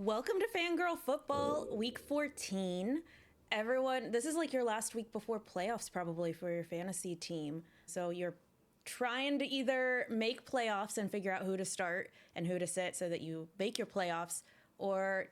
Welcome to Fangirl Football, Week 14. Everyone, this is like your last week before playoffs probably for your fantasy team. So you're trying to either make playoffs and figure out who to start and who to sit so that you make your playoffs, or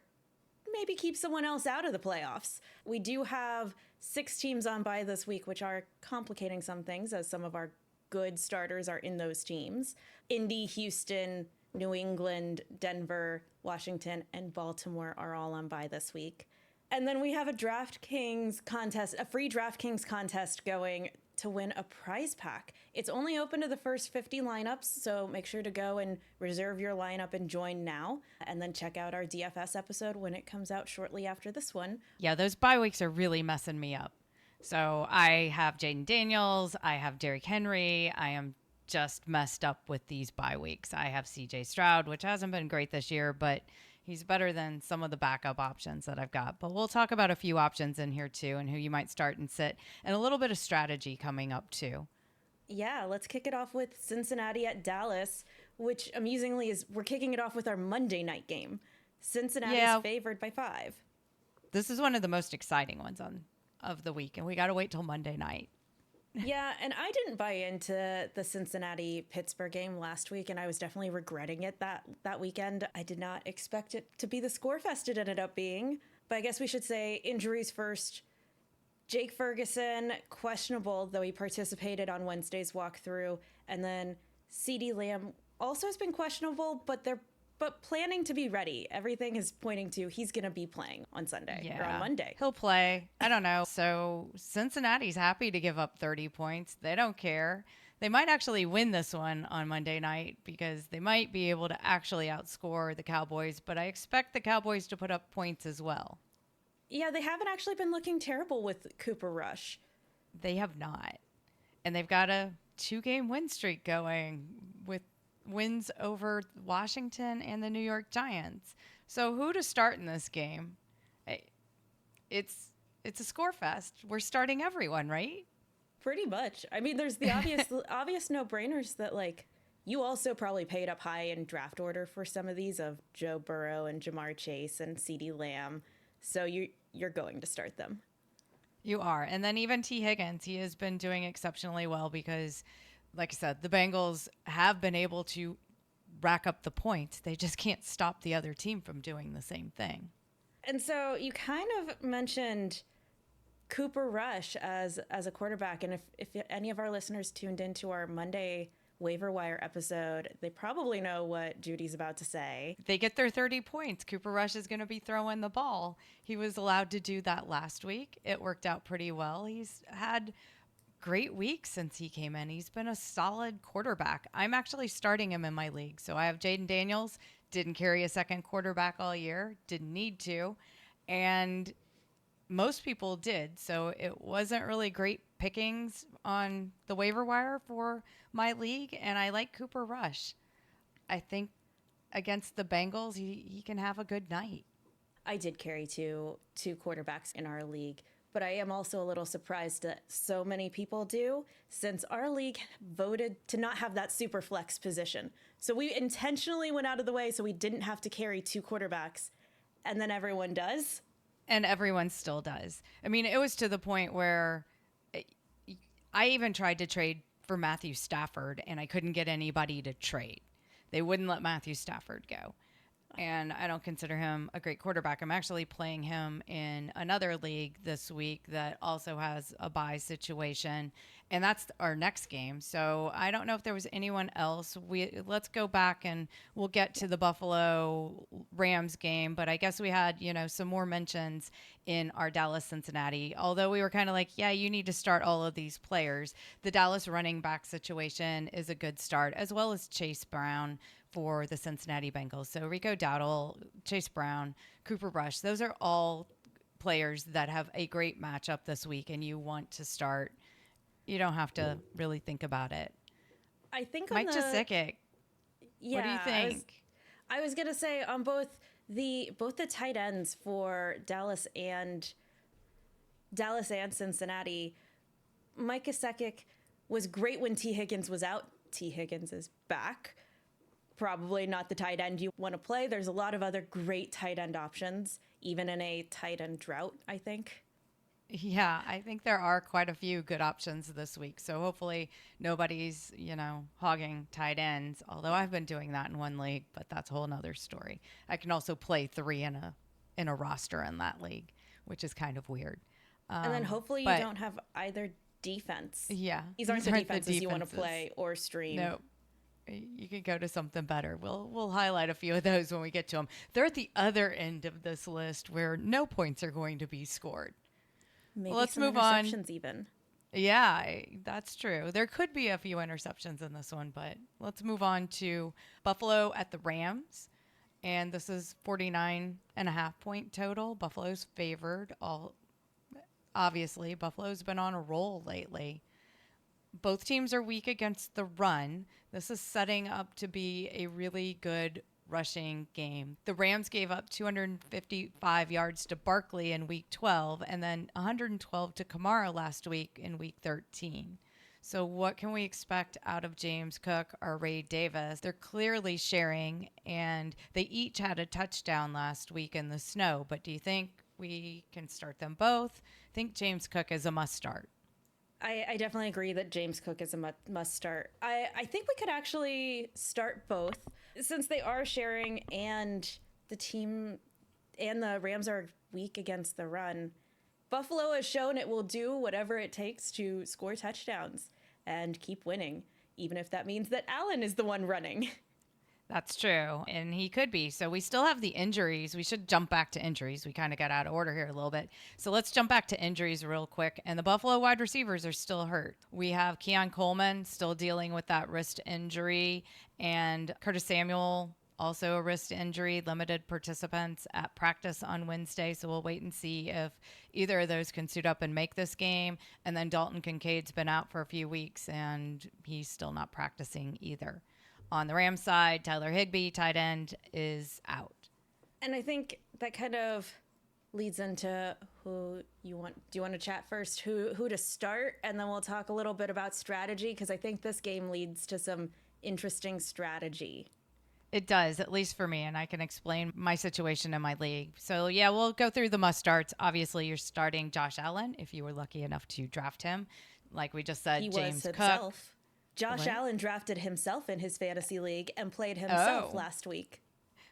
maybe keep someone else out of the playoffs. We do have 6 teams on bye this week, which are complicating some things as some of our good starters are in those teams. Indy, Houston, New England, Denver, Washington, and Baltimore are all on bye this week. And then we have a DraftKings contest, a free DraftKings contest going to win a prize pack. It's only open to the first 50 lineups, so make sure to go and reserve your lineup and join now. And then check out our DFS episode when it comes out shortly after this one. Yeah, those bye weeks are really messing me up. So I have Jaden Daniels, I have Derrick Henry, I am just messed up with these bye weeks. I have CJ Stroud, which hasn't been great this year, but he's better than some of the backup options that I've got. But we'll talk about a few options in here too and who you might start and sit, and a little bit of strategy coming up too. Yeah, let's kick it off with Cincinnati at Dallas, which amusingly is we're kicking it off with our Monday night game. Cincinnati's favored by 5. This is one of the most exciting ones of the week, and we got to wait till Monday night. Yeah, and I didn't buy into the Cincinnati-Pittsburgh game last week, and I was definitely regretting it that weekend. I did not expect it to be the score fest it ended up being. But I guess we should say injuries first. Jake Ferguson, questionable, though he participated on Wednesday's walkthrough. And then CeeDee Lamb also has been questionable, but planning to be ready. Everything is pointing to he's going to be playing on Sunday or on Monday. He'll play. I don't know. So Cincinnati's happy to give up 30 points. They don't care. They might actually win this one on Monday night because they might be able to actually outscore the Cowboys, but I expect the Cowboys to put up points as well. Yeah, they haven't actually been looking terrible with Cooper Rush. They have not. And they've got a 2-game win streak going with wins over Washington and the New York Giants. So who to start in this game? It's a score fest. We're starting everyone, right? Pretty much. I mean, there's the obvious no-brainers that, like, you also probably paid up high in draft order for some of these of Joe Burrow and Jamar Chase and CeeDee Lamb. So you're going to start them. You are. And then even T. Higgins, he has been doing exceptionally well because, like I said, the Bengals have been able to rack up the points. They just can't stop the other team from doing the same thing. And so you kind of mentioned Cooper Rush as a quarterback. And if any of our listeners tuned into our Monday waiver wire episode, they probably know what Judy's about to say. They get their 30 points. Cooper Rush is going to be throwing the ball. He was allowed to do that last week. It worked out pretty well. He's had great week since he came in. He's been a solid quarterback. I'm actually starting him in my league. So I have Jaden Daniels, didn't carry a second quarterback all year, didn't need to. And most people did. So it wasn't really great pickings on the waiver wire for my league. And I like Cooper Rush. I think against the Bengals, he can have a good night. I did carry two quarterbacks in our league. But I am also a little surprised that so many people do, since our league voted to not have that super flex position. So we intentionally went out of the way so we didn't have to carry 2 quarterbacks, and then everyone does. And everyone still does. I mean, it was to the point where I even tried to trade for Matthew Stafford, and I couldn't get anybody to trade. They wouldn't let Matthew Stafford go. And I don't consider him a great quarterback. I'm actually playing him in another league this week that also has a bye situation, and that's our next game. So I don't know if there was anyone else. Let's go back and we'll get to the Buffalo Rams game, but I guess we had, some more mentions in our Dallas Cincinnati. Although we were kind of like, yeah, you need to start all of these players. The Dallas running back situation is a good start, as well as Chase Brown for the Cincinnati Bengals. So Rico Dowdle, Chase Brown, Cooper Rush, those are all players that have a great matchup this week and you want to start. You don't have to really think about it. I think Mike Gesicki. Yeah, what do you think? I was going to say on both the tight ends for Dallas and Cincinnati, Mike Gesicki was great when T. Higgins was out. T. Higgins is back. probably not the tight end you want to play. There's a lot of other great tight end options, even in a tight end drought, I think. Yeah, I think there are quite a few good options this week. So hopefully nobody's, hogging tight ends. Although I've been doing that in one league, but that's a whole nother story. I can also play 3 in a roster in that league, which is kind of weird. And then hopefully you don't have either defense. Yeah, These aren't the defenses you want to play or stream. No, you could go to something better. We'll highlight a few of those when we get to them. They're at the other end of this list where no points are going to be scored. Maybe let's some move interceptions on. Even. Yeah, that's true. There could be a few interceptions in this one, but let's move on to Buffalo at the Rams. And this is 49.5 point total. Buffalo's favored. Obviously, Buffalo's been on a roll lately. Both teams are weak against the run. This is setting up to be a really good rushing game. The Rams gave up 255 yards to Barkley in week 12 and then 112 to Kamara last week in week 13. So what can we expect out of James Cook or Ray Davis? They're clearly sharing, and they each had a touchdown last week in the snow. But do you think we can start them both? I think James Cook is a must start. I definitely agree that James Cook is a must start. I think we could actually start both since they are sharing and the team and the Rams are weak against the run. Buffalo has shown it will do whatever it takes to score touchdowns and keep winning, even if that means that Allen is the one running. That's true. And he could be. So we still have the injuries. We should jump back to injuries. We kind of got out of order here a little bit. So let's jump back to injuries real quick. And the Buffalo wide receivers are still hurt. We have Keon Coleman still dealing with that wrist injury, and Curtis Samuel also a wrist injury, limited participants at practice on Wednesday. So we'll wait and see if either of those can suit up and make this game. And then Dalton Kincaid's been out for a few weeks and he's still not practicing either. On the Rams side, Tyler Higbee, tight end, is out. And I think that kind of leads into who you want. Do you want to chat first? Who to start? And then we'll talk a little bit about strategy, because I think this game leads to some interesting strategy. It does, at least for me, and I can explain my situation in my league. So, yeah, we'll go through the must-starts. Obviously, you're starting Josh Allen, if you were lucky enough to draft him. Like we just said, James Cook. Josh Allen drafted himself in his fantasy league and played himself last week.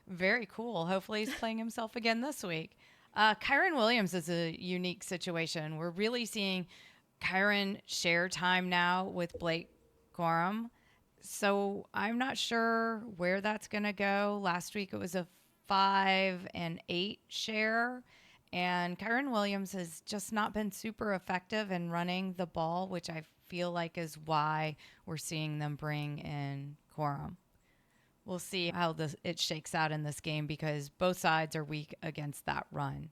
Very cool. Hopefully he's playing himself again this week. Kyren Williams is a unique situation. We're really seeing Kyren share time now with Blake Corum. So I'm not sure where that's going to go. Last week it was a 5 and 8 share. And Kyren Williams has just not been super effective in running the ball, which I feel like is why we're seeing them bring in Corum. We'll see how it shakes out in this game because both sides are weak against that run.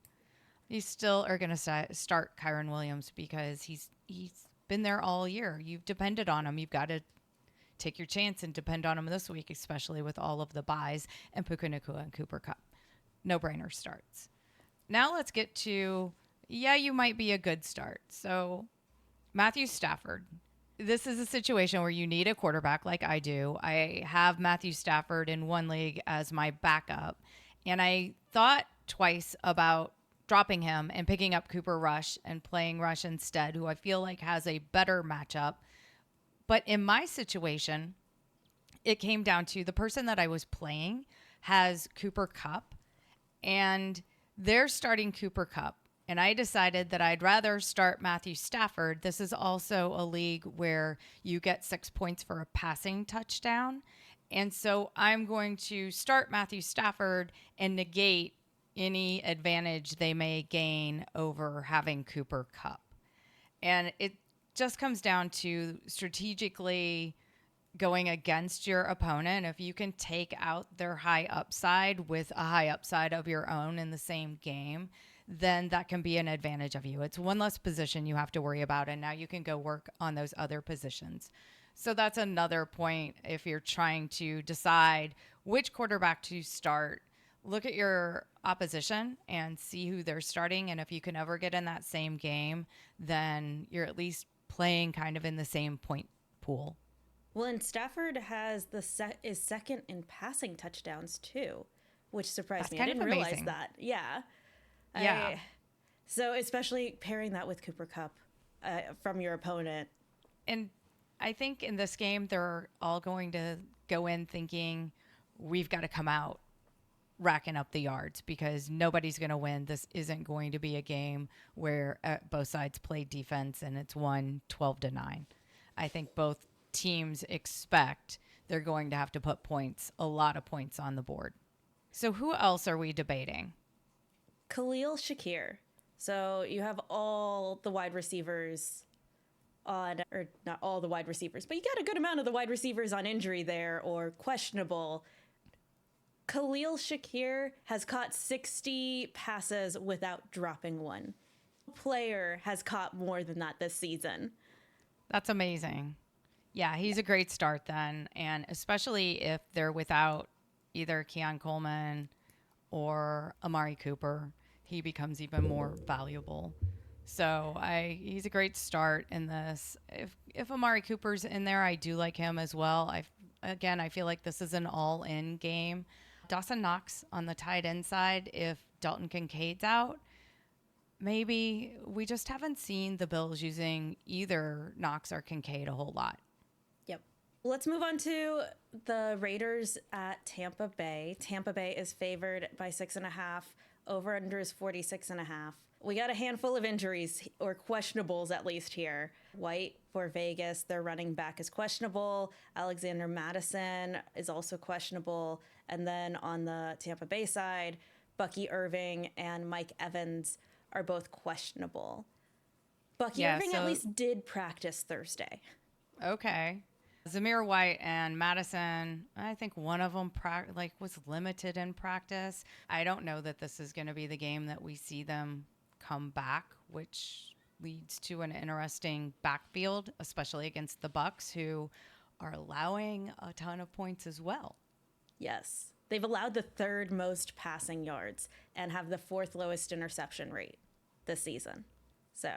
You still are going to start Kyren Williams because he's been there all year. You've depended on him. You've got to take your chance and depend on him this week, especially with all of the buys and Puka Nacua and Cooper Kupp. No-brainer starts. Now let's get to, you might be a good start. So Matthew Stafford. This is a situation where you need a quarterback like I do. I have Matthew Stafford in one league as my backup, and I thought twice about dropping him and picking up Cooper Rush and playing Rush instead, who I feel like has a better matchup. But in my situation, it came down to the person that I was playing has Cooper Kupp, and they're starting Cooper Kupp. And I decided that I'd rather start Matthew Stafford. This is also a league where you get 6 points for a passing touchdown. And so I'm going to start Matthew Stafford and negate any advantage they may gain over having Cooper Kupp. And it just comes down to strategically going against your opponent. If you can take out their high upside with a high upside of your own in the same game, then that can be an advantage of you. It's one less position you have to worry about, and now you can go work on those other positions. So that's another point if you're trying to decide which quarterback to start. Look at your opposition and see who they're starting, and if you can ever get in that same game, then you're at least playing kind of in the same point pool. Well, and Stafford has is second in passing touchdowns too, which surprised That's me. I kind of didn't realize amazing. that. Yeah. Yeah. So especially pairing that with Cooper Cup from your opponent. And I think in this game, they're all going to go in thinking we've got to come out racking up the yards because nobody's going to win. This isn't going to be a game where both sides play defense and it's won 12-9. I think both teams expect they're going to have to put points, a lot of points on the board. So who else are we debating? Khalil Shakir. So you have all the wide receivers on, or not all the wide receivers, but you got a good amount of the wide receivers on injury there or questionable. Khalil Shakir has caught 60 passes without dropping one. Player has caught more than that this season. That's amazing. Yeah, he's a great start then. And especially if they're without either Keon Coleman or Amari Cooper, he becomes even more valuable. So he's a great start in this. If Amari Cooper's in there, I do like him as well. I feel like this is an all-in game. Dawson Knox on the tight end side, if Dalton Kincaid's out, maybe we just haven't seen the Bills using either Knox or Kincaid a whole lot. Yep. Let's move on to the Raiders at Tampa Bay. Tampa Bay is favored by 6.5. Over-under is 46.5. We got a handful of injuries, or questionables at least here. White for Vegas, their running back is questionable. Alexander Madison is also questionable. And then on the Tampa Bay side, Bucky Irving and Mike Evans are both questionable. Bucky Irving at least did practice Thursday. Okay. Zamir White and Madison, I think one of them was limited in practice. I don't know that this is going to be the game that we see them come back, which leads to an interesting backfield, especially against the Bucs, who are allowing a ton of points as well. Yes. They've allowed the third most passing yards and have the fourth lowest interception rate this season. So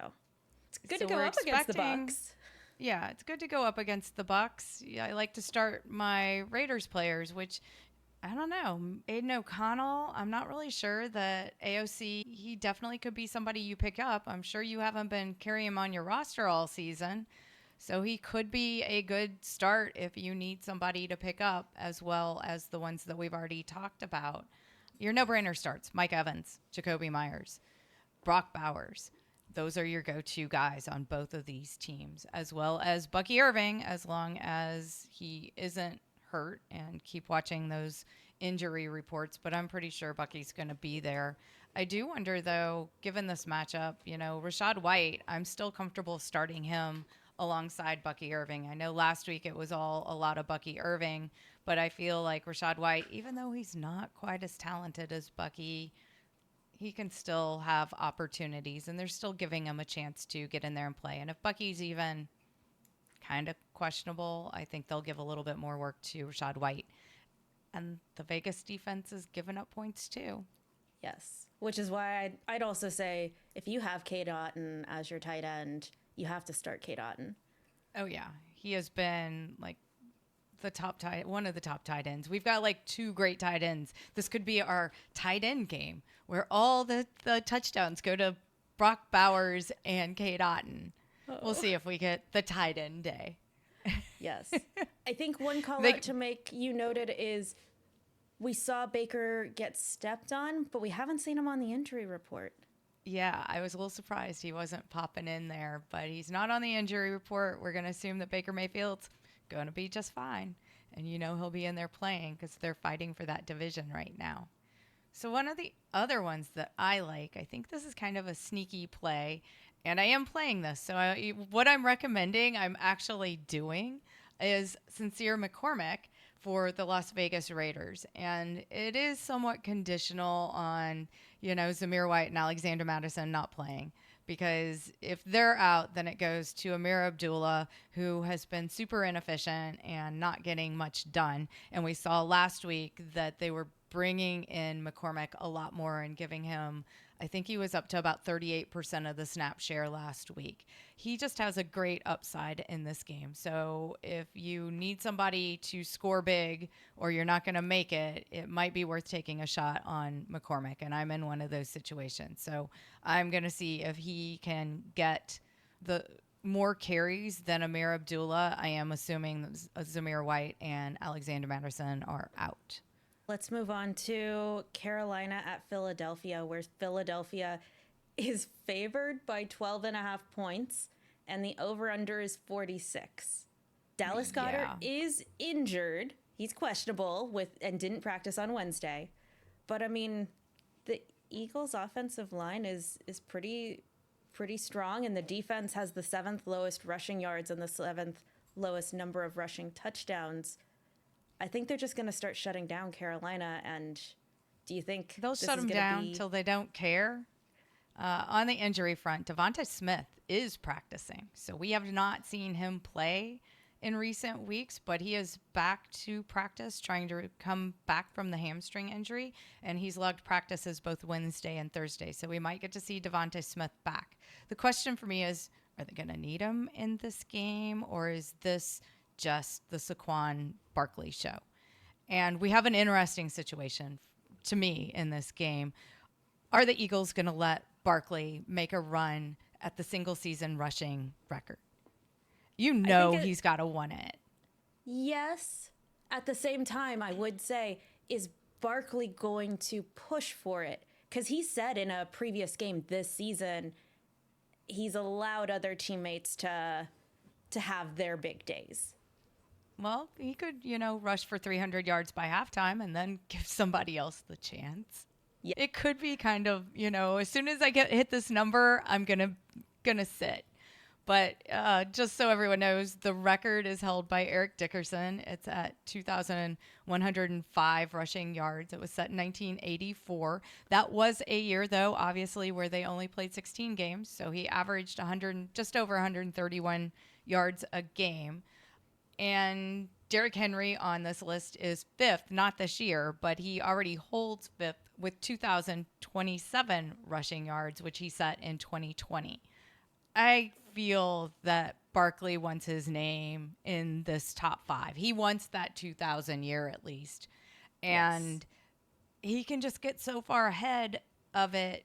it's good to go up against the Bucs. Yeah, it's good to go up against the Bucs. Yeah, I like to start my Raiders players, which I don't know. Aiden O'Connell, I'm not really sure that AOC, he definitely could be somebody you pick up. I'm sure you haven't been carrying him on your roster all season. So he could be a good start if you need somebody to pick up, as well as the ones that we've already talked about. Your no-brainer starts: Mike Evans, Jacoby Myers, Brock Bowers. Those are your go-to guys on both of these teams, as well as Bucky Irving, as long as he isn't hurt, and keep watching those injury reports. But I'm pretty sure Bucky's going to be there. I do wonder, though, given this matchup, Rachaad White, I'm still comfortable starting him alongside Bucky Irving. I know last week it was a lot of Bucky Irving, but I feel like Rachaad White, even though he's not quite as talented as Bucky, he can still have opportunities, and they're still giving him a chance to get in there and play. And if Bucky's even kind of questionable, I think they'll give a little bit more work to Rachaad White. And the Vegas defense is giving up points too. Yes, which is why I'd also say if you have Cade Otton as your tight end, you have to start Cade Otton. Oh, yeah. He has been one of the top tight ends. We've got two great tight ends. This could be our tight end game where all the touchdowns go to Brock Bowers and Cade Otton. Oh. We'll see if we get the tight end day. Yes. I think one call out to make, you noted, is we saw Baker get stepped on, but we haven't seen him on the injury report. Yeah, I was a little surprised he wasn't popping in there, but he's not on the injury report. We're going to assume that Baker Mayfield's going to be just fine. And he'll be in there playing because they're fighting for that division right now. So one of the other ones that I like, I think this is kind of a sneaky play, and I am playing this. So what I'm recommending, I'm actually doing, is Sincere McCormick for the Las Vegas Raiders. And it is somewhat conditional on, Zamir White and Alexander Madison not playing. Because if they're out, then it goes to Amir Abdullah, who has been super inefficient and not getting much done. And we saw last week that they were bringing in McCormick a lot more and giving him, I think he was up to about 38% of the snap share last week. He just has a great upside in this game. So if you need somebody to score big or you're not going to make it, it might be worth taking a shot on McCormick. And I'm in one of those situations. So I'm going to see if he can get the more carries than Amir Abdullah. I am assuming that Zamir White and Alexander Madison are out. Let's move on to Carolina at Philadelphia, where Philadelphia is favored by 12.5 points, and the over-under is 46. Dallas Goedert is injured. He's questionable and didn't practice on Wednesday. But, I mean, the Eagles' offensive line is pretty strong, and the defense has the 7th lowest rushing yards and the 7th lowest number of rushing touchdowns. I think they're just going to start shutting down Carolina. And do you think they'll shut them down till they don't care? On the injury front, Devonta Smith is practicing. So we have not seen him play in recent weeks, but he is back to practice, trying to come back from the hamstring injury. And he's logged practices both Wednesday and Thursday. So we might get to see Devonta Smith back. The question for me is, are they going to need him in this game, or is this just the Saquon Barkley show? And we have an interesting situation to me in this game. Are the Eagles going to let Barkley make a run at the single season rushing record? You know he's got to want it. Yes. At the same time, I would say, is Barkley going to push for it? Because he said in a previous game this season, he's allowed other teammates to have their big days. Well, he could, rush for 300 yards by halftime and then give somebody else the chance. Yeah. It could be kind of, as soon as I hit this number, I'm gonna sit. But just so everyone knows, the record is held by Eric Dickerson. It's at 2,105 rushing yards. It was set in 1984. That was a year, though, obviously, where they only played 16 games. So he averaged just over 131 yards a game. And Derrick Henry on this list is 5th, not this year, but he already holds 5th with 2,027 rushing yards, which he set in 2020. I feel that Barkley wants his name in this top 5. He wants that 2,000 year at least. And he can just get so far ahead of it,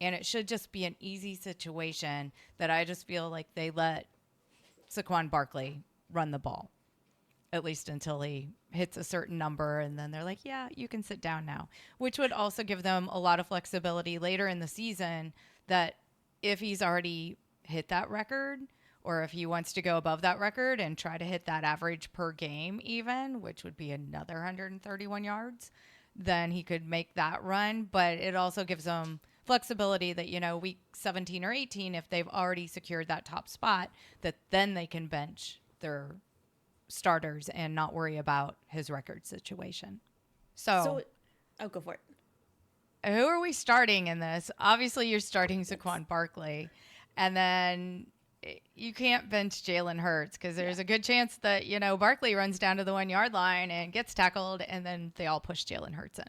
and it should just be an easy situation that I just feel like they let Saquon Barkley run the ball, at least until he hits a certain number. And then they're like, yeah, you can sit down now, which would also give them a lot of flexibility later in the season, that if he's already hit that record, or if he wants to go above that record and try to hit that average per game even, which would be another 131 yards, then he could make that run. But it also gives them flexibility that, week 17 or 18, if they've already secured that top spot, that then they can bench their starters and not worry about his record situation. So go for it. Who are we starting in this? Obviously, you're starting Saquon Barkley, and then you can't bench Jalen Hurts because there's a good chance that, Barkley runs down to the 1 yard line and gets tackled, and then they all push Jalen Hurts in.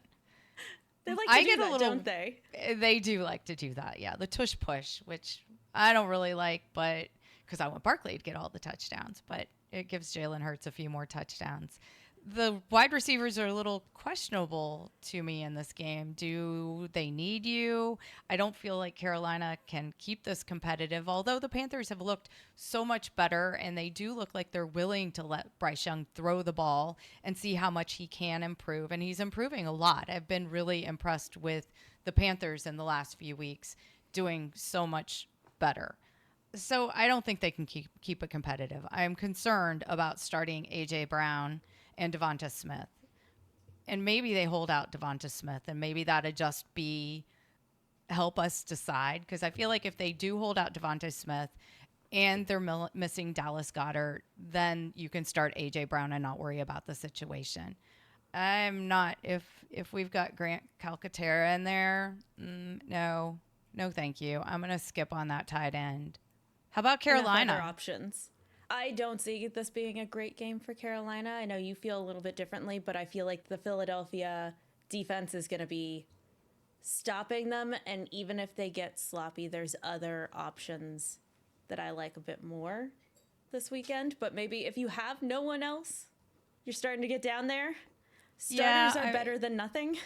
They like to do that, don't they? They do like to do that, yeah. The tush push, which I don't really like, but because I want Barkley to get all the touchdowns, but it gives Jalen Hurts a few more touchdowns. The wide receivers are a little questionable to me in this game. Do they need you? I don't feel like Carolina can keep this competitive, although the Panthers have looked so much better, and they do look like they're willing to let Bryce Young throw the ball and see how much he can improve, and he's improving a lot. I've been really impressed with the Panthers in the last few weeks, doing so much better. So I don't think they can keep it competitive. I'm concerned about starting A.J. Brown and Devonta Smith. And maybe they hold out Devonta Smith, and maybe that'd just help us decide. Because I feel like if they do hold out Devonta Smith and they're missing Dallas Goedert, then you can start A.J. Brown and not worry about the situation. I'm not, if we've got Grant Calcaterra in there, no, thank you. I'm going to skip on that tight end. How about Carolina? Other options. I don't see this being a great game for Carolina. I know you feel a little bit differently, but I feel like the Philadelphia defense is going to be stopping them. And even if they get sloppy, there's other options that I like a bit more this weekend. But maybe if you have no one else, you're starting to get down there. Starters are better than nothing.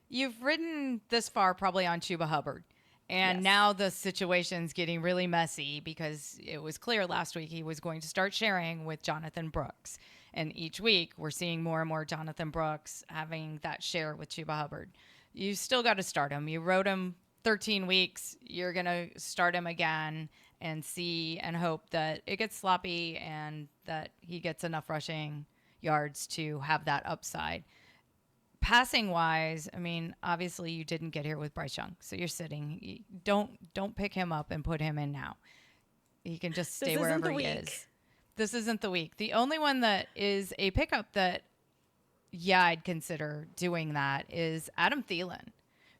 You've ridden this far probably on Chuba Hubbard. And Yes. now the situation's getting really messy because it was clear last week he was going to start sharing with Jonathan Brooks. And each week we're seeing more and more Jonathan Brooks having that share with Chuba Hubbard. You still got to start him. You rode him 13 weeks. You're going to start him again and see and hope that it gets sloppy and that he gets enough rushing yards to have that upside. Passing wise, I mean, obviously you didn't get here with Bryce Young, so you're sitting. Don't pick him up and put him in now. He can just stay wherever he is. This isn't the week. The only one that is a pickup that, yeah, I'd consider doing that is Adam Thielen,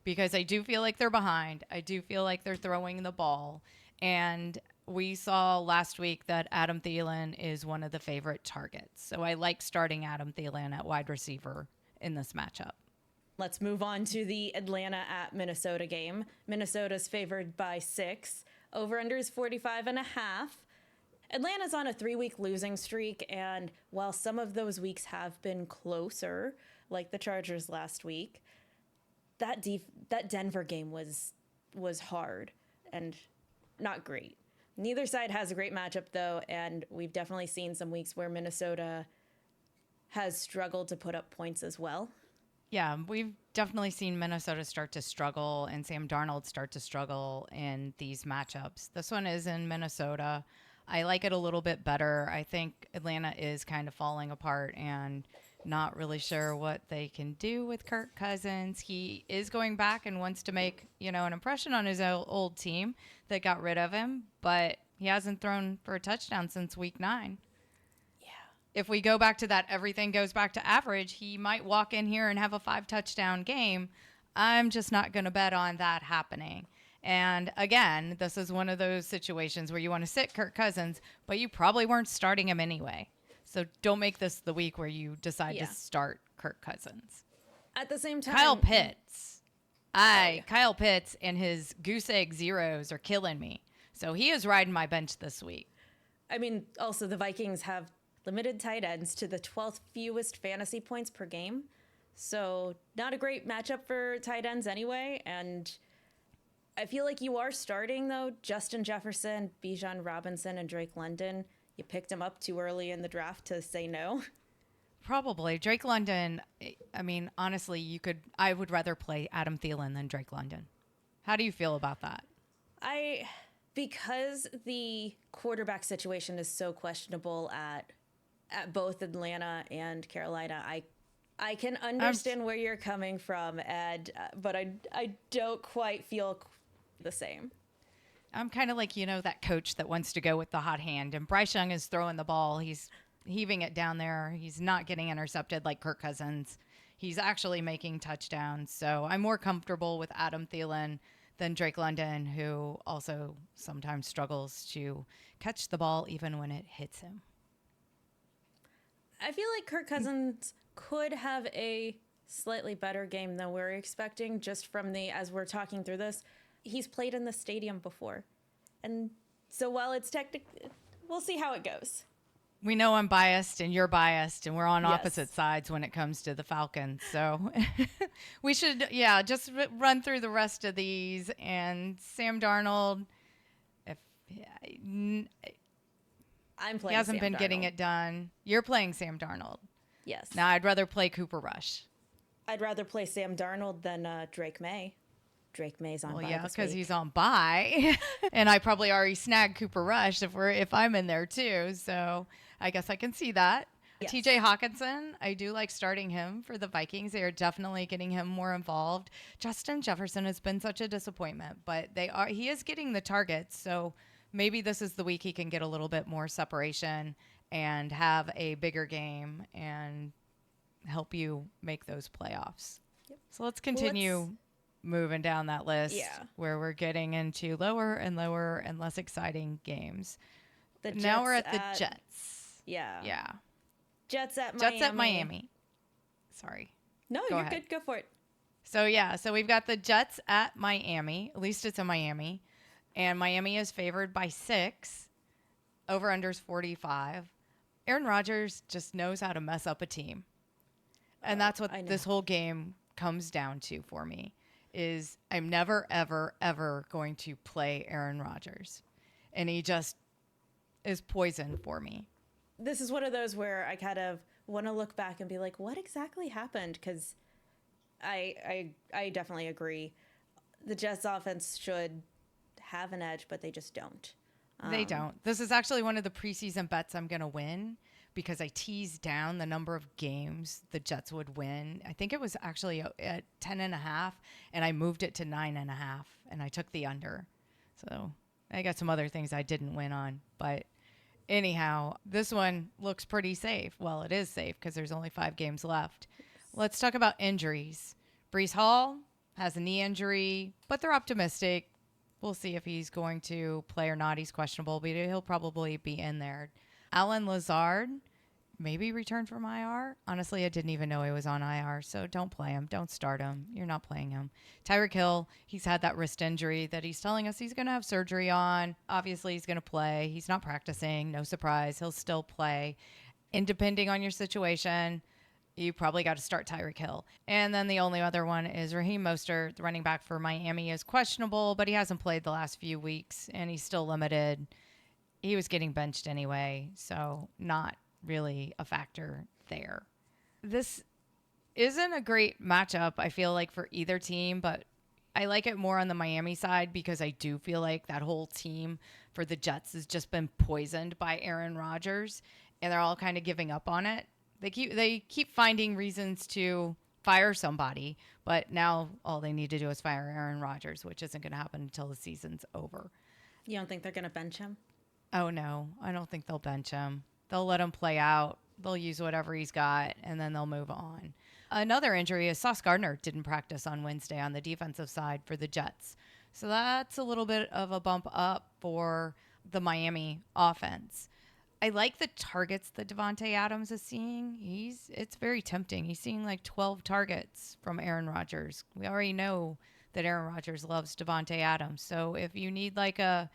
because I do feel like they're behind. I do feel like they're throwing the ball, and we saw last week that Adam Thielen is one of the favorite targets. So I like starting Adam Thielen at wide receiver in this matchup. Let's move on to the Atlanta at Minnesota game. Minnesota's favored by 6. Over-under is 45.5. Atlanta's on a 3-week losing streak, and while some of those weeks have been closer, like the Chargers last week, that Denver game was hard and not great. Neither side has a great matchup, though, and we've definitely seen some weeks where Minnesota has struggled to put up points as well. Yeah, we've definitely seen Minnesota start to struggle and Sam Darnold start to struggle in these matchups. This one is in Minnesota. I like it a little bit better. I think Atlanta is kind of falling apart and not really sure what they can do with Kirk Cousins. He is going back and wants to make, an impression on his old team that got rid of him, but he hasn't thrown for a touchdown since week 9. If we go back to that, everything goes back to average, he might walk in here and have a 5-touchdown game. I'm just not going to bet on that happening. And again, this is one of those situations where you want to sit Kirk Cousins, but you probably weren't starting him anyway. So don't make this the week where you decide to start Kirk Cousins. At the same time, Kyle Pitts. Kyle Pitts and his goose egg zeros are killing me. So he is riding my bench this week. I mean, also the Vikings have limited tight ends to the 12th fewest fantasy points per game. So not a great matchup for tight ends anyway. And I feel like you are starting, though, Justin Jefferson, Bijan Robinson, and Drake London. You picked him up too early in the draft to say no. Probably. Drake London, I mean, honestly, I would rather play Adam Thielen than Drake London. How do you feel about that? Because the quarterback situation is so questionable at both Atlanta and Carolina, I can understand where you're coming from, Ed, but I don't quite feel the same. I'm kind of like, that coach that wants to go with the hot hand, and Bryce Young is throwing the ball. He's heaving it down there. He's not getting intercepted like Kirk Cousins. He's actually making touchdowns. So I'm more comfortable with Adam Thielen than Drake London, who also sometimes struggles to catch the ball even when it hits him. I feel like Kirk Cousins could have a slightly better game than we're expecting just from as we're talking through this. He's played in the stadium before. And so while it's we'll see how it goes. We know I'm biased and you're biased and we're on opposite sides when it comes to the Falcons. So we should, just run through the rest of these. And Sam Darnold, I'm playing. He hasn't Sam been Darnold. getting it done. You're playing Sam Darnold. Yes. Now, I'd rather play Cooper Rush. I'd rather play Sam Darnold than Drake May. Drake May's on bye this week. Because he's on bye. And I probably already snagged Cooper Rush if I'm in there too. So I guess I can see that. Yes. TJ Hawkinson, I do like starting him for the Vikings. They are definitely getting him more involved. Justin Jefferson has been such a disappointment, but he is getting the targets. So maybe this is the week he can get a little bit more separation and have a bigger game and help you make those playoffs. Yep. So let's continue moving down that list where we're getting into lower and lower and less exciting games. The Jets Now we're at the Jets. Yeah. Yeah. Jets at Miami. Jets at Miami. Sorry. No, Go you're ahead. good. Go for it. So we've got the Jets at Miami. At least it's in Miami. And Miami is favored by 6. Over-under's 45. Aaron Rodgers just knows how to mess up a team. And that's what this whole game comes down to for me, is I'm never, ever, ever going to play Aaron Rodgers. And he just is poison for me. This is one of those where I kind of want to look back and be like, what exactly happened? Because I definitely agree. The Jets offense should have an edge, but they just don't. They don't. This is actually one of the preseason bets I'm going to win because I teased down the number of games the Jets would win. I think it was actually at 10.5, and I moved it to 9.5, and I took the under. So I got some other things I didn't win on. But anyhow, this one looks pretty safe. Well, it is safe because there's only 5 games left. Let's talk about injuries. Breece Hall has a knee injury, but they're optimistic. We'll see if he's going to play or not. He's questionable, but he'll probably be in there. Alan Lazard maybe return from IR. Honestly, I didn't even know he was on IR, so don't play him. Don't start him. You're not playing him. Tyreek Hill, he's had that wrist injury that he's telling us he's going to have surgery on. Obviously, he's going to play. He's not practicing. No surprise. He'll still play. And depending on your situation, you probably got to start Tyreek Hill. And then the only other one is Raheem Mostert, the running back for Miami, is questionable, but he hasn't played the last few weeks, and he's still limited. He was getting benched anyway, so not really a factor there. This isn't a great matchup, I feel like, for either team, but I like it more on the Miami side because I do feel like that whole team for the Jets has just been poisoned by Aaron Rodgers, and they're all kind of giving up on it. They keep finding reasons to fire somebody, but now all they need to do is fire Aaron Rodgers, which isn't going to happen until the season's over. You don't think they're going to bench him? Oh, no. I don't think they'll bench him. They'll let him play out. They'll use whatever he's got, and then they'll move on. Another injury is Sauce Gardner didn't practice on Wednesday on the defensive side for the Jets. So that's a little bit of a bump up for the Miami offense. I like the targets that Davante Adams is seeing. It's very tempting. He's seeing like 12 targets from Aaron Rodgers. We already know that Aaron Rodgers loves Davante Adams. So if you need like a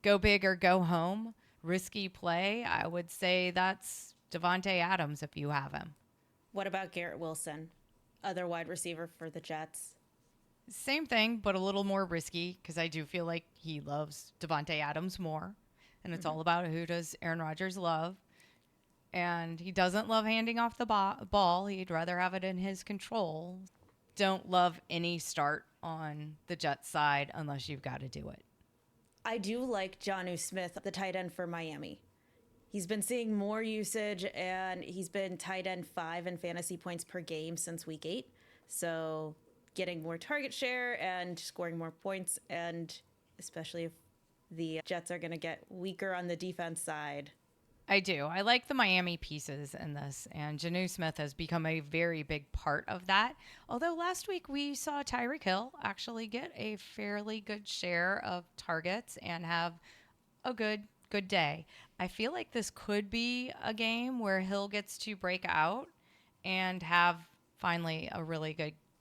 go big or go home risky play, I would say that's Davante Adams if you have him. What about Garrett Wilson, other wide receiver for the Jets? Same thing, but a little more risky because I do feel like he loves Davante Adams more. And it's all about who does Aaron Rodgers love. And he doesn't love handing off the ball. He'd rather have it in his control. Don't love any start on the Jets side unless you've got to do it. I do like Jonnu Smith, the tight end for Miami. He's been seeing more usage, and he's been tight end 5 in fantasy points per game since week 8. So getting more target share and scoring more points, and especially if the Jets are going to get weaker on the defense side. I do. I like the Miami pieces in this, and Jonnu Smith has become a very big part of that. Although last week we saw Tyreek Hill actually get a fairly good share of targets and have a good day. I feel like this could be a game where Hill gets to break out and have finally a really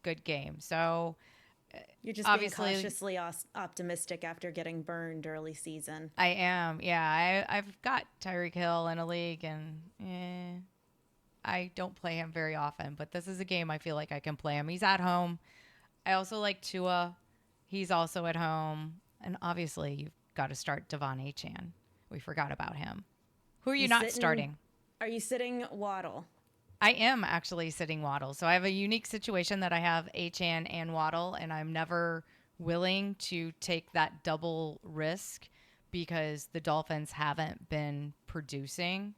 good game. So you're just obviously being cautiously optimistic after getting burned early season. I am. Yeah, I've got Tyreek Hill in a league, and I don't play him very often. But this is a game I feel like I can play him. He's at home. I also like Tua. He's also at home. And obviously, you've got to start Devon Achane. We forgot about him. Who are you not starting? Are you sitting Waddle? I am actually sitting Waddle. So I have a unique situation that I have Achane and Waddle, and I'm never willing to take that double risk because the Dolphins haven't been producing.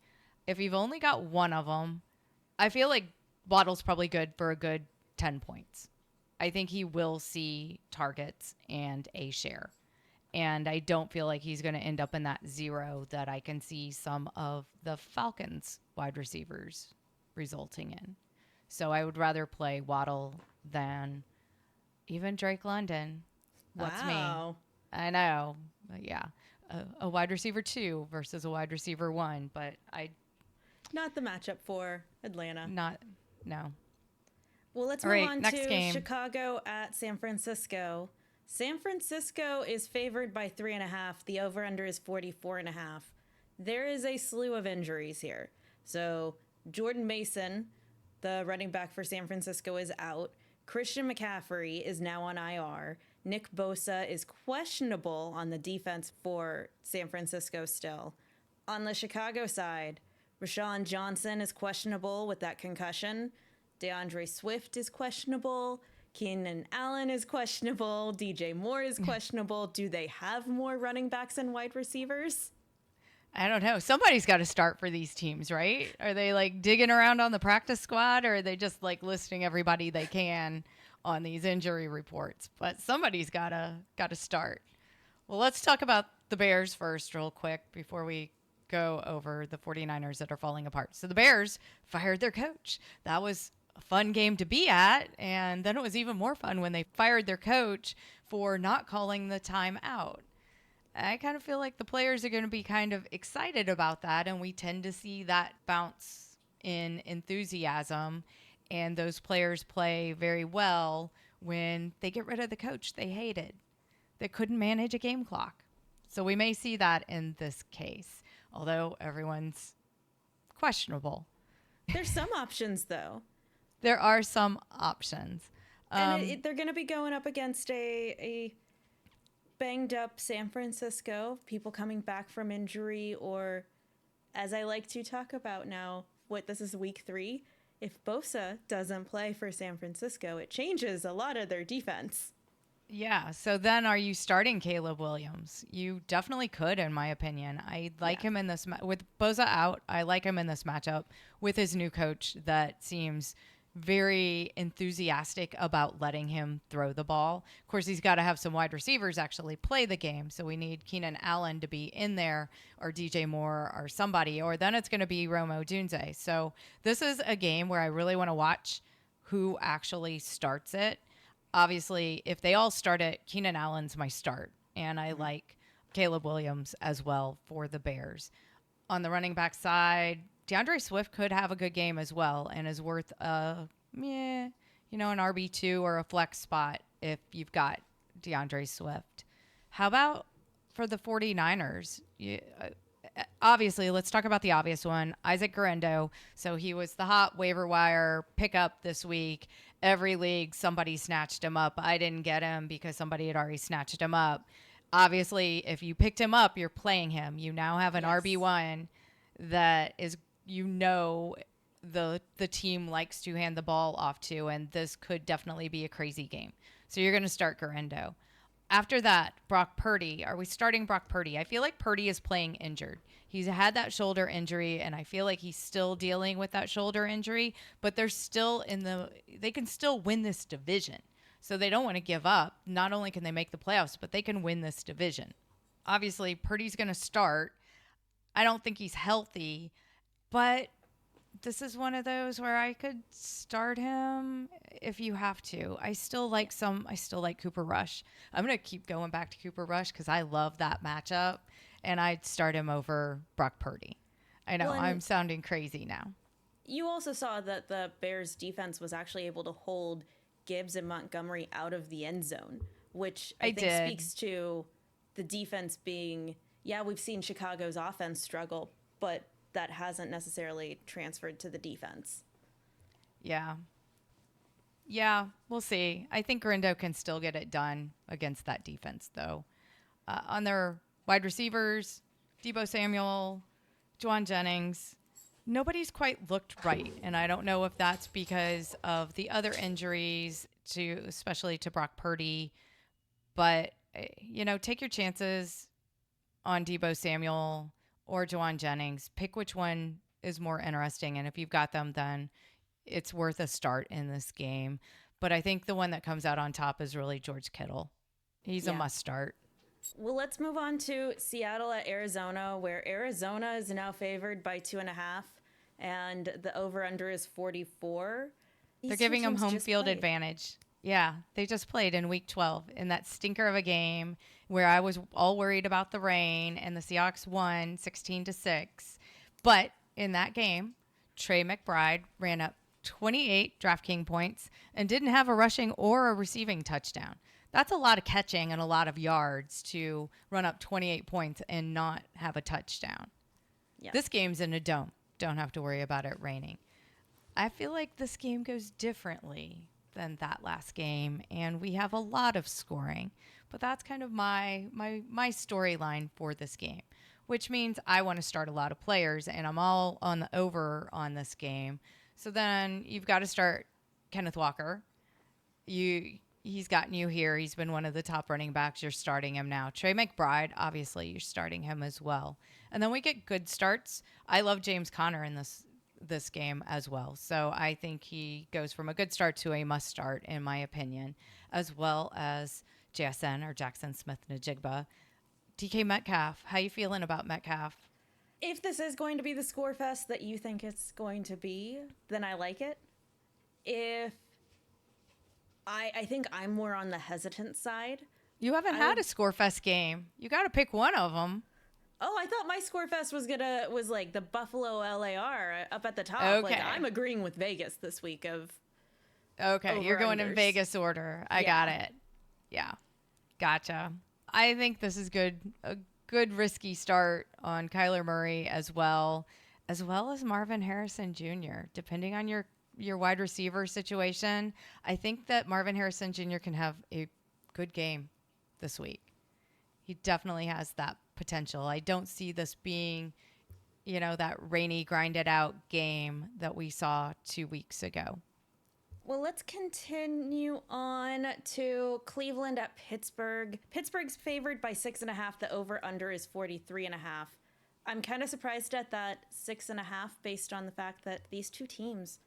If you've only got one of them, I feel like Waddle's probably good for a good 10 points. I think he will see targets and a share. And I don't feel like he's going to end up in that 0 that I can see some of the Falcons wide receivers resulting in. So I would rather play Waddle than even Drake London. That's me. I know. But yeah. a wide receiver 2 versus a wide receiver 1, but Not the matchup for Atlanta. No. Well, let's All move right, on next to game. Chicago at San Francisco. San Francisco is favored by 3.5. The over-under is 44.5. There is a slew of injuries here. So Jordan Mason, the running back for San Francisco, is out. Christian McCaffrey is now on IR. Nick Bosa is questionable on the defense for San Francisco still. On the Chicago side, Rashawn Johnson is questionable with that concussion. DeAndre Swift is questionable. Keenan Allen is questionable. DJ Moore is questionable. Do they have more running backs and wide receivers? I don't know. Somebody's got to start for these teams, right? Are they like digging around on the practice squad, or are they just like listing everybody they can on these injury reports? But somebody's got to start. Well, let's talk about the Bears first real quick before we go over the 49ers that are falling apart. So the Bears fired their coach. That was a fun game to be at, and then it was even more fun when they fired their coach for not calling the timeout. I kind of feel like the players are going to be kind of excited about that, and we tend to see that bounce in enthusiasm, and those players play very well when they get rid of the coach they hated that couldn't manage a game clock. So we may see that in this case, although everyone's questionable. There's some options, though. There are some options. And they're going to be going up against a banged up San Francisco, people coming back from injury, or as I like to talk about now, this is week 3. If Bosa doesn't play for San Francisco, it changes a lot of their defense. Yeah. So then are you starting Caleb Williams? You definitely could, in my opinion. I like him in this with Bosa out. I like him in this matchup with his new coach that seems very enthusiastic about letting him throw the ball. Of course, he's got to have some wide receivers actually play the game. So we need Keenan Allen to be in there, or DJ Moore or somebody, or then it's going to be Romo Dunze. So this is a game where I really want to watch who actually starts it. Obviously, if they all start it, Keenan Allen's my start. And I like Caleb Williams as well for the Bears. On the running back side, DeAndre Swift could have a good game as well and is worth an RB2 or a flex spot if you've got DeAndre Swift. How about for the 49ers? Obviously, let's talk about the obvious one, Isaac Guerendo. So he was the hot waiver wire pickup this week. Every league, somebody snatched him up. I didn't get him because somebody had already snatched him up. Obviously, if you picked him up, you're playing him. You now have an RB1 that is, the team likes to hand the ball off to, and this could definitely be a crazy game. So you're going to start Guerendo. After that, Brock Purdy. Are we starting Brock Purdy? I feel like Purdy is playing injured. He's had that shoulder injury, and I feel like he's still dealing with that shoulder injury, but they're still they can still win this division. So they don't want to give up. Not only can they make the playoffs, but they can win this division. Obviously, Purdy's going to start. I don't think he's healthy, but this is one of those where I could start him if you have to. I still like Cooper Rush. I'm going to keep going back to Cooper Rush because I love that matchup, and I'd start him over Brock Purdy. I know I'm sounding crazy now. You also saw that the Bears defense was actually able to hold Gibbs and Montgomery out of the end zone, which I think speaks to the defense being, we've seen Chicago's offense struggle, but that hasn't necessarily transferred to the defense. Yeah, we'll see. I think Guerendo can still get it done against that defense, though. On their wide receivers, Deebo Samuel, Juwan Jennings, nobody's quite looked right, and I don't know if that's because of the other injuries, especially to Brock Purdy. But, take your chances on Deebo Samuel or Juwan Jennings. Pick which one is more interesting, and if you've got them, then it's worth a start in this game. But I think the one that comes out on top is really George Kittle. He's a must start. Well, let's move on to Seattle at Arizona, where Arizona is now favored by 2.5, and the over-under is 44. They're giving them home field advantage. Yeah, they just played in week 12 in that stinker of a game where I was all worried about the rain, and the Seahawks won 16-6. But in that game, Trey McBride ran up 28 DraftKings points and didn't have a rushing or a receiving touchdown. That's a lot of catching and a lot of yards to run up 28 points and not have a touchdown. Yeah. This game's in a dome. Don't have to worry about it raining. I feel like this game goes differently than that last game, and we have a lot of scoring. But that's kind of my storyline for this game, which means I want to start a lot of players, and I'm all on the over on this game. So then you've got to start Kenneth Walker. He's gotten you here. He's been one of the top running backs. You're starting him now. Trey McBride, obviously, you're starting him as well. And then we get good starts. I love James Conner in this game as well. So I think he goes from a good start to a must start, in my opinion, as well as JSN or Jackson Smith-Njigba. DK Metcalf, how you feeling about Metcalf? If this is going to be the score fest that you think it's going to be, then I like it. If I think I'm more on the hesitant side. You haven't had a score fest game. You got to pick one of them. Oh, I thought my score fest was like the Buffalo LAR up at the top. Okay. Like, I'm agreeing with Vegas this week of Okay, you're going in over-unders. Vegas order. I got it. Yeah. Gotcha. I think this is good. A good risky start on Kyler Murray as well as Marvin Harrison Jr. Depending on your wide receiver situation, I think that Marvin Harrison Jr. can have a good game this week. He definitely has that potential. I don't see this being, that rainy, grinded out game that we saw 2 weeks ago. Well, let's continue on to Cleveland at Pittsburgh. Pittsburgh's favored by 6.5. The over-under is 43.5. I'm kind of surprised at that 6.5 based on the fact that these two teams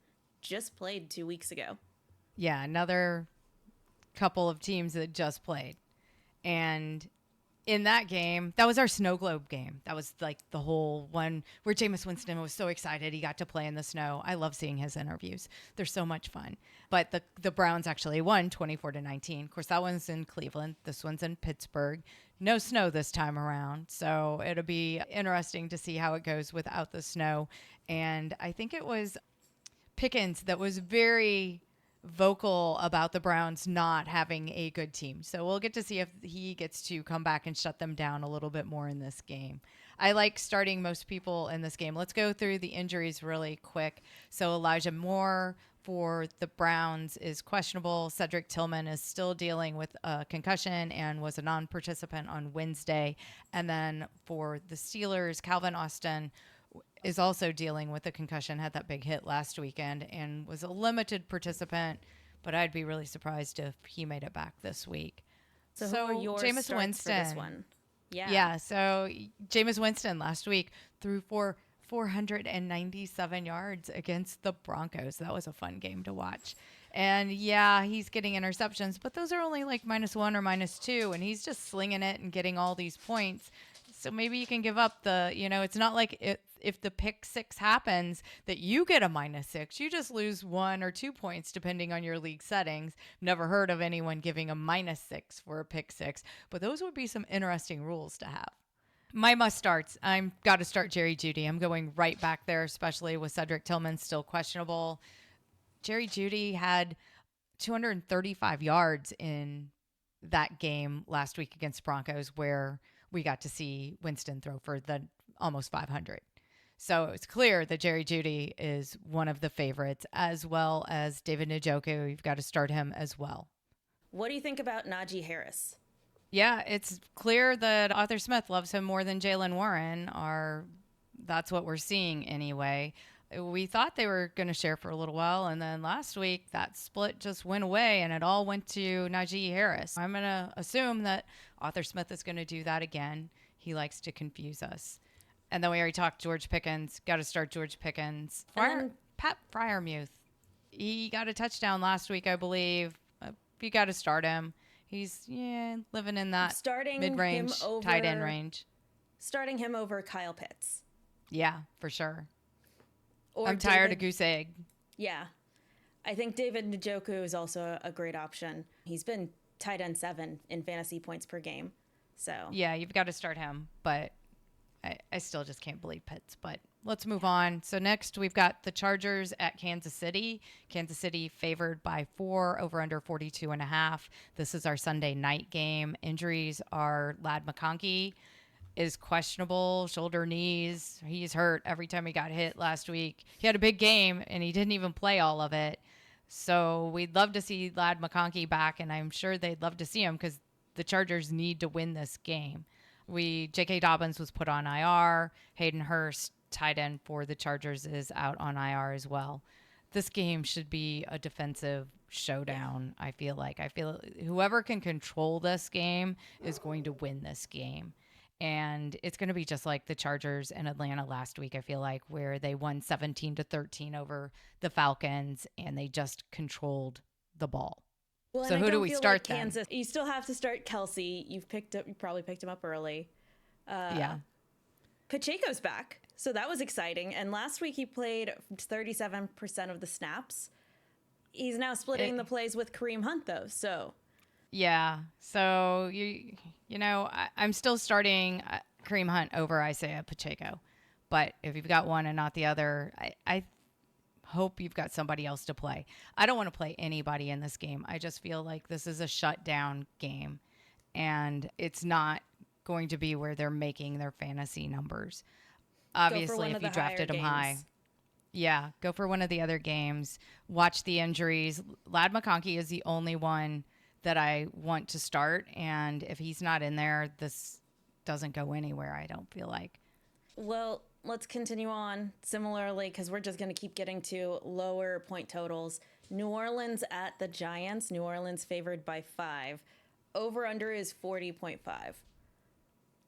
just played 2 weeks ago. Yeah, another couple of teams that just played. And in that game, that was our snow globe game. That was like the whole one where Jameis Winston was so excited he got to play in the snow. I love seeing his interviews. They're so much fun. But the Browns actually won 24-19. Of course, that one's in Cleveland. This one's in Pittsburgh. No snow this time around. So it'll be interesting to see how it goes without the snow. And I think it was Pickens that was very vocal about the Browns not having a good team. So we'll get to see if he gets to come back and shut them down a little bit more in this game. I like starting most people in this game. Let's go through the injuries really quick. So Elijah Moore for the Browns is questionable. Cedric Tillman is still dealing with a concussion and was a non-participant on Wednesday. And then for the Steelers, Calvin Austin is also dealing with a concussion, had that big hit last weekend and was a limited participant, but I'd be really surprised if he made it back this week. So who are your Jameis starts Winston. for this one? Yeah, so Jameis Winston last week threw for 497 yards against the Broncos. That was a fun game to watch. And yeah, he's getting interceptions, but those are only like -1 or -2, and he's just slinging it and getting all these points. So maybe you can give up it's not like if the pick six happens that you get a -6. You just lose 1 or 2 points depending on your league settings. Never heard of anyone giving a -6 for a pick six, but those would be some interesting rules to have. My must starts. I've got to start Jerry Jeudy. I'm going right back there, especially with Cedric Tillman still questionable. Jerry Jeudy had 235 yards in that game last week against Broncos where we got to see Winston throw for the almost 500. So it's clear that Jerry Jeudy is one of the favorites, as well as David Njoku. You've got to start him as well. What do you think about Najee Harris? Yeah, it's clear that Arthur Smith loves him more than Jaylen Warren. That's what we're seeing anyway. We thought they were going to share for a little while, and then last week that split just went away, and it all went to Najee Harris. I'm going to assume that Arthur Smith is going to do that again. He likes to confuse us. And then we already talked George Pickens. Got to start George Pickens. Pat Freiermuth. He got a touchdown last week, I believe. You got to start him. He's living in that mid-range, tight end range. Starting him over Kyle Pitts. Yeah, for sure. Or I'm tired of goose egg. Yeah. I think David Njoku is also a great option. He's been tight end 7 in fantasy points per game. So Yeah, you've got to start him, but I still just can't believe Pitts. But let's move on. So next we've got the Chargers at Kansas City. Kansas City favored by 4, over under 42.5. This is our Sunday night game. Injuries are Ladd McConkey is questionable, shoulder, knees. He's hurt every time he got hit last week. He had a big game and he didn't even play all of it. So we'd love to see Ladd McConkey back, and I'm sure they'd love to see him because the Chargers need to win this game. J.K. Dobbins was put on IR. Hayden Hurst, tight end for the Chargers, is out on IR as well. This game should be a defensive showdown, I feel like. I feel whoever can control this game is going to win this game. And it's going to be just like the Chargers in Atlanta last week, I feel like, where they won 17-13 over the Falcons and they just controlled the ball. Well, so who do we start then? Kansas, you still have to start Kelsey. You probably picked him up early. Yeah. Pacheco's back, so that was exciting. And last week he played 37% of the snaps. He's now splitting the plays with Kareem Hunt, though. So yeah. So I'm still starting Kareem Hunt over Isaiah Pacheco, but if you've got one and not the other, I hope you've got somebody else to play. I don't want to play anybody in this game. I just feel like this is a shutdown game, and it's not going to be where they're making their fantasy numbers. Obviously, if you drafted them high. Yeah, go for one of the other games. Watch the injuries. Ladd McConkey is the only one that I want to start, and if he's not in there, this doesn't go anywhere, I don't feel like. Well, let's continue on similarly because we're just going to keep getting to lower point totals. New Orleans at the Giants. New Orleans favored by 5. Over-under is 40.5.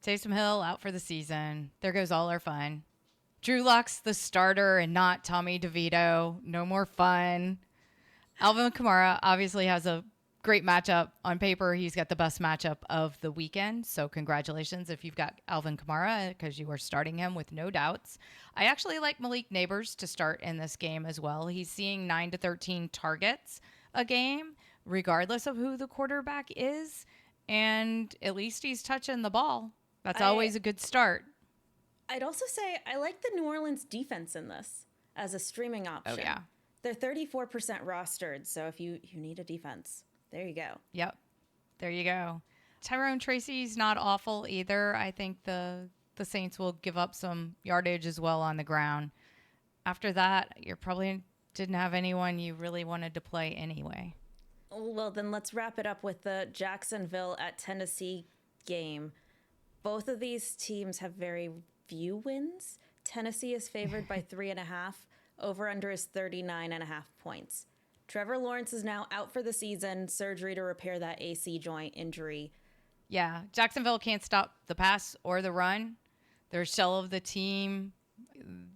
Taysom Hill out for the season. There goes all our fun. Drew Lock's the starter and not Tommy DeVito. No more fun. Alvin Kamara obviously has a great matchup on paper. He's got the best matchup of the weekend. So congratulations if you've got Alvin Kamara because you are starting him with no doubts. I actually like Malik Neighbors to start in this game as well. He's seeing 9 to 13 targets a game, regardless of who the quarterback is. And at least he's touching the ball. That's always a good start. I'd also say I like the New Orleans defense in this as a streaming option. Oh, yeah. They're 34% rostered. So if you need a defense, there you go. Yep. There you go. Tyrone Tracy's not awful either. I think the Saints will give up some yardage as well on the ground. After that, you probably didn't have anyone you really wanted to play anyway. Well, then let's wrap it up with the Jacksonville at Tennessee game. Both of these teams have very few wins. Tennessee is favored by 3.5. Over-under is 39.5 points. Trevor Lawrence is now out for the season, surgery to repair that AC joint injury. Yeah, Jacksonville can't stop the pass or the run. They're a shell of the team.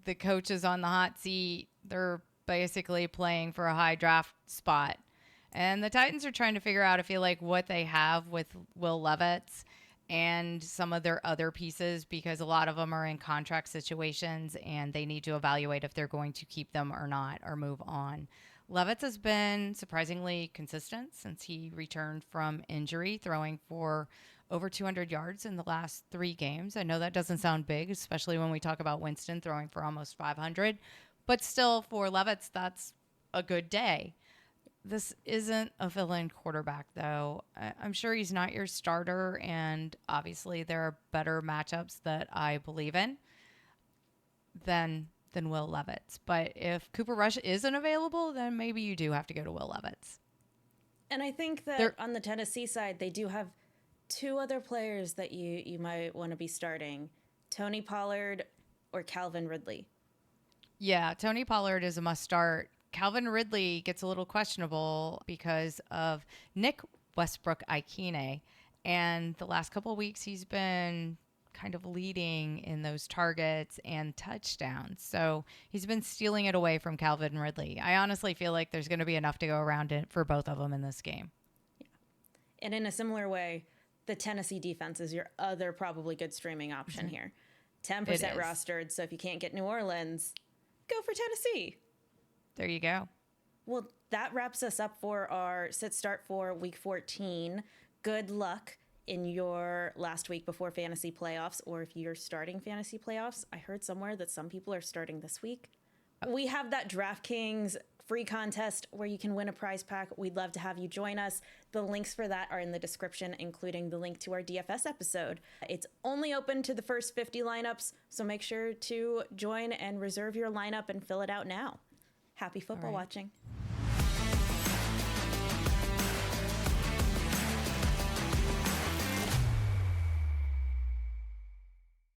The coach is on the hot seat. They're basically playing for a high draft spot. And the Titans are trying to figure out, I feel like, what they have with Will Levis and some of their other pieces because a lot of them are in contract situations and they need to evaluate if they're going to keep them or not or move on. Levis has been surprisingly consistent since he returned from injury, throwing for over 200 yards in the last 3 games. I know that doesn't sound big, especially when we talk about Winston throwing for almost 500, but still for Levis, that's a good day. This isn't a fill-in quarterback, though. I'm sure he's not your starter, and obviously there are better matchups that I believe in than Will Levis. But if Cooper Rush isn't available, then maybe you do have to go to Will Levis. And I think that on the Tennessee side, they do have 2 other players that you might want to be starting. Tony Pollard or Calvin Ridley. Yeah, Tony Pollard is a must-start. Calvin Ridley gets a little questionable because of Nick Westbrook-Ikine. And the last couple of weeks, he's been kind of leading in those targets and touchdowns. So he's been stealing it away from Calvin Ridley. I honestly feel like there's going to be enough to go around it for both of them in this game. Yeah. And in a similar way, the Tennessee defense is your other probably good streaming option here. 10% rostered. So if you can't get New Orleans, go for Tennessee. There you go. Well, that wraps us up for our sit start for week 14. Good luck in your last week before fantasy playoffs, or if you're starting fantasy playoffs. I heard somewhere that some people are starting this week. We have that DraftKings free contest where you can win a prize pack. We'd love to have you join us. The links for that are in the description, including the link to our DFS episode. It's only open to the first 50 lineups, so make sure to join and reserve your lineup and fill it out now. Happy football watching.